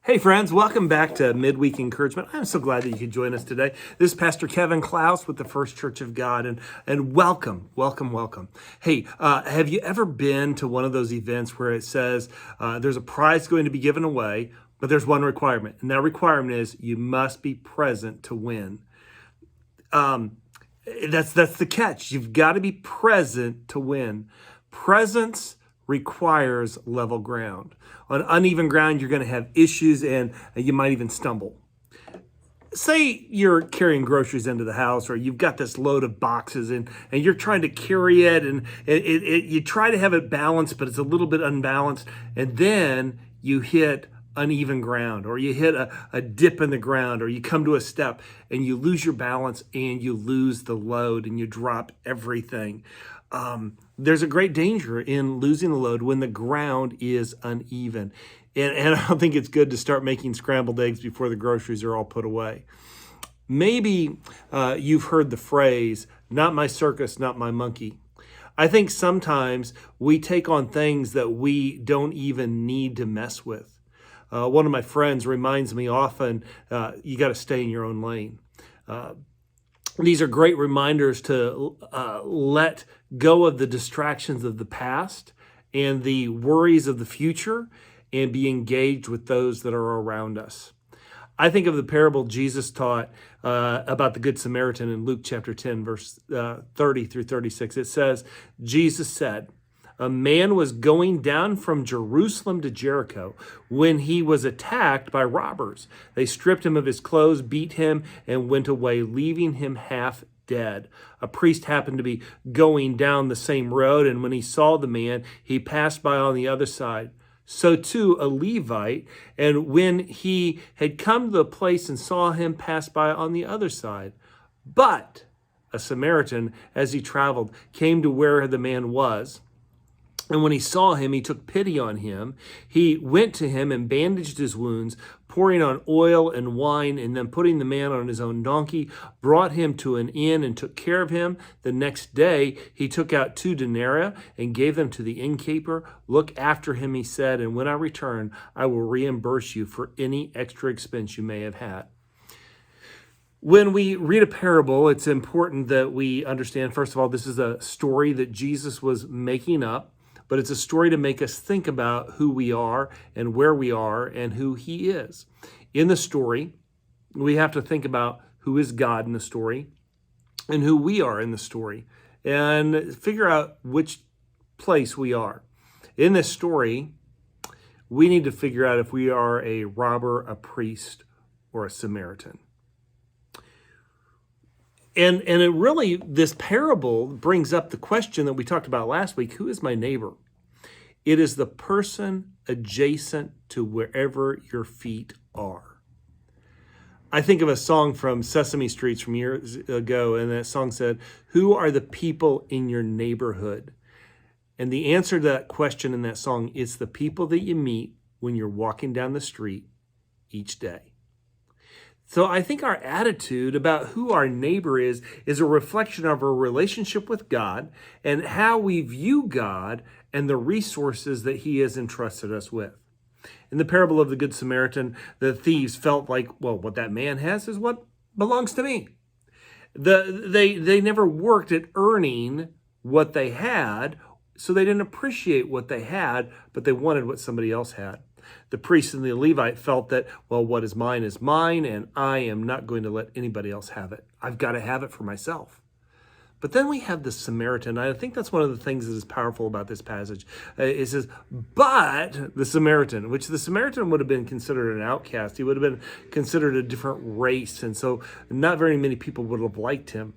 Hey friends, welcome back to Midweek Encouragement. I'm so glad that you could join us today. This is Pastor Kevin Klaus with the First Church of God, and welcome. Hey, have you ever been to one of those events where it says there's a prize going to be given away, but there's one requirement, and that requirement is you must be present to win. That's the catch. You've got to be present to win. Presence requires level ground. On uneven ground, you're going to have issues and you might even stumble. Say you're carrying groceries into the house, or you've got this load of boxes and you're trying to carry it, and you try to have it balanced, but it's a little bit unbalanced, and then you hit uneven ground, or you hit a dip in the ground, or you come to a step and you lose your balance and you lose the load and you drop everything. There's a great danger in losing the load when the ground is uneven. And I don't think it's good to start making scrambled eggs before the groceries are all put away. Maybe you've heard the phrase, not my circus, not my monkey. I think sometimes we take on things that we don't even need to mess with. One of my friends reminds me often, you got to stay in your own lane. These are great reminders to let go of the distractions of the past and the worries of the future and be engaged with those that are around us. I think of the parable Jesus taught about the Good Samaritan in Luke chapter 10, verse 30 through 36. It says, Jesus said, a man was going down from Jerusalem to Jericho when he was attacked by robbers. They stripped him of his clothes, beat him, and went away, leaving him half dead. A priest happened to be going down the same road, and when he saw the man, he passed by on the other side. So too a Levite, and when he had come to the place and saw him, pass by on the other side. But a Samaritan, as he traveled, came to where the man was. And when he saw him, he took pity on him. He went to him and bandaged his wounds, pouring on oil and wine, and then putting the man on his own donkey, brought him to an inn and took care of him. The next day, he took out 2 denarii and gave them to the innkeeper. Look after him, he said, and when I return, I will reimburse you for any extra expense you may have had. When we read a parable, it's important that we understand, first of all, this is a story that Jesus was making up. But it's a story to make us think about who we are and where we are and who he is. In the story, we have to think about who is God in the story and who we are in the story and figure out which place we are. In this story, we need to figure out if we are a robber, a priest, or a Samaritan. And it really, this parable brings up the question that we talked about last week, who is my neighbor? It is the person adjacent to wherever your feet are. I think of a song from Sesame Street from years ago, and that song said, who are the people in your neighborhood? And the answer to that question in that song is the people that you meet when you're walking down the street each day. So I think our attitude about who our neighbor is a reflection of our relationship with God and how we view God and the resources that he has entrusted us with. In the parable of the Good Samaritan, the thieves felt like, well, what that man has is what belongs to me. They never worked at earning what they had, so they didn't appreciate what they had, but they wanted what somebody else had. The priest and the Levite felt that, well, what is mine, and I am not going to let anybody else have it. I've got to have it for myself. But then we have the Samaritan. I think that's one of the things that is powerful about this passage. It says, but the Samaritan, which the Samaritan would have been considered an outcast. He would have been considered a different race, and so not very many people would have liked him.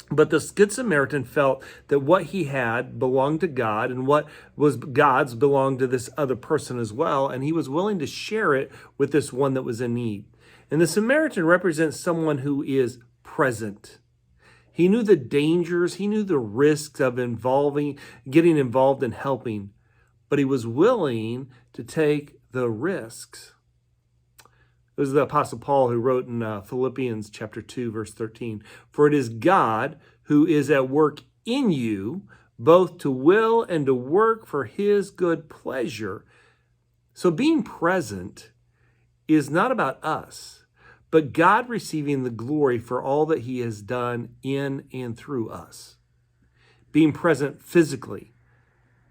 But this Good Samaritan felt that what he had belonged to God, and what was God's belonged to this other person as well, and he was willing to share it with this one that was in need. And the Samaritan represents someone who is present. He knew the dangers, he knew the risks of getting involved in helping, but he was willing to take the risks. It was the Apostle Paul who wrote in Philippians chapter 2, verse 13, for it is God who is at work in you, both to will and to work for his good pleasure. So being present is not about us, but God receiving the glory for all that he has done in and through us. Being present physically,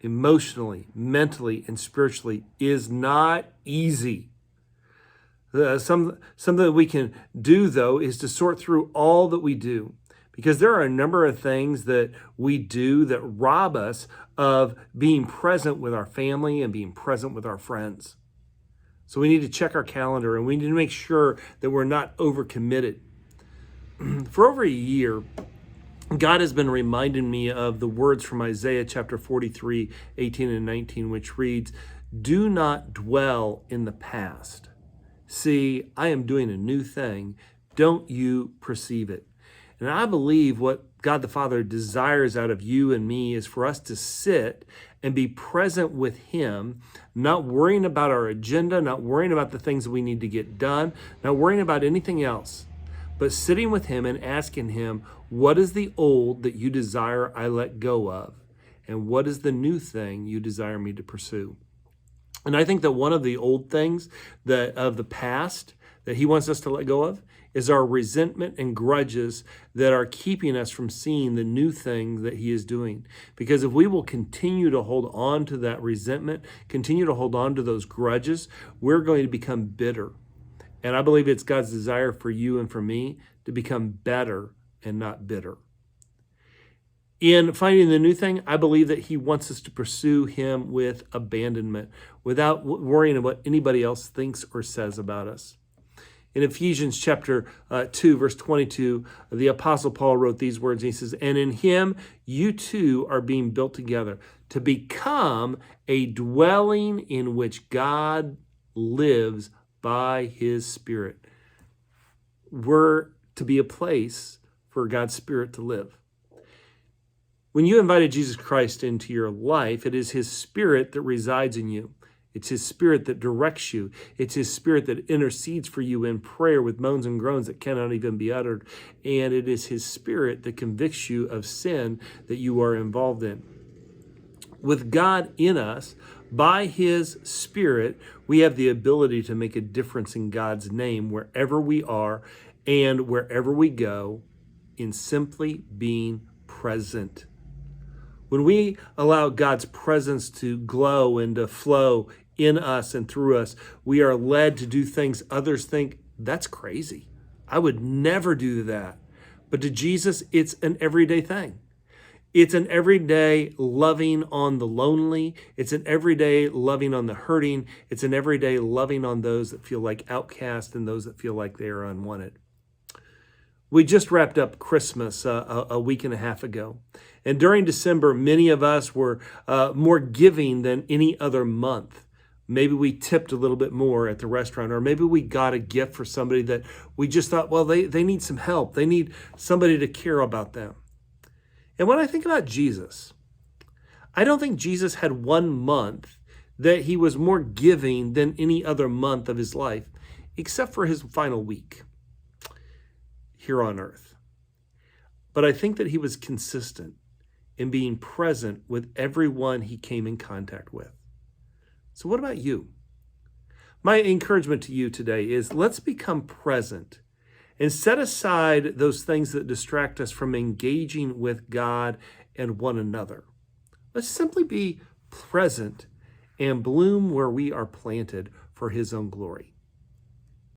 emotionally, mentally, and spiritually is not easy. Something that we can do, though, is to sort through all that we do, because there are a number of things that we do that rob us of being present with our family and being present with our friends. So we need to check our calendar, and we need to make sure that we're not overcommitted. For over a year, God has been reminding me of the words from Isaiah chapter 43, 18 and 19, which reads, "Do not dwell in the past. See, I am doing a new thing. Don't you perceive it?" And I believe what God the Father desires out of you and me is for us to sit and be present with him, not worrying about our agenda, not worrying about the things that we need to get done, not worrying about anything else, but sitting with him and asking him, what is the old that you desire I let go of? And what is the new thing you desire me to pursue? And I think that one of the old things that of the past that he wants us to let go of is our resentment and grudges that are keeping us from seeing the new thing that he is doing. Because if we will continue to hold on to that resentment, continue to hold on to those grudges, we're going to become bitter. And I believe it's God's desire for you and for me to become better and not bitter. In finding the new thing, I believe that he wants us to pursue him with abandonment without worrying about what anybody else thinks or says about us. In Ephesians chapter 2, verse 22, the Apostle Paul wrote these words. He says, "And in him you too are being built together to become a dwelling in which God lives by his Spirit." We're to be a place for God's Spirit to live. When you invited Jesus Christ into your life, it is his Spirit that resides in you. It's his Spirit that directs you. It's his Spirit that intercedes for you in prayer with moans and groans that cannot even be uttered. And it is his Spirit that convicts you of sin that you are involved in. With God in us, by his Spirit, we have the ability to make a difference in God's name wherever we are and wherever we go, in simply being present. When we allow God's presence to glow and to flow in us and through us, we are led to do things others think, that's crazy. I would never do that. But to Jesus, it's an everyday thing. It's an everyday loving on the lonely. It's an everyday loving on the hurting. It's an everyday loving on those that feel like outcast and those that feel like they are unwanted. We just wrapped up Christmas a week and a half ago. And during December, many of us were more giving than any other month. Maybe we tipped a little bit more at the restaurant, or maybe we got a gift for somebody that we just thought, well, they need some help. They need somebody to care about them. And when I think about Jesus, I don't think Jesus had one month that he was more giving than any other month of his life, except for his final week here on earth. But I think that he was consistent in being present with everyone he came in contact with. So what about you? My encouragement to you today is let's become present and set aside those things that distract us from engaging with God and one another. Let's simply be present and bloom where we are planted for his own glory.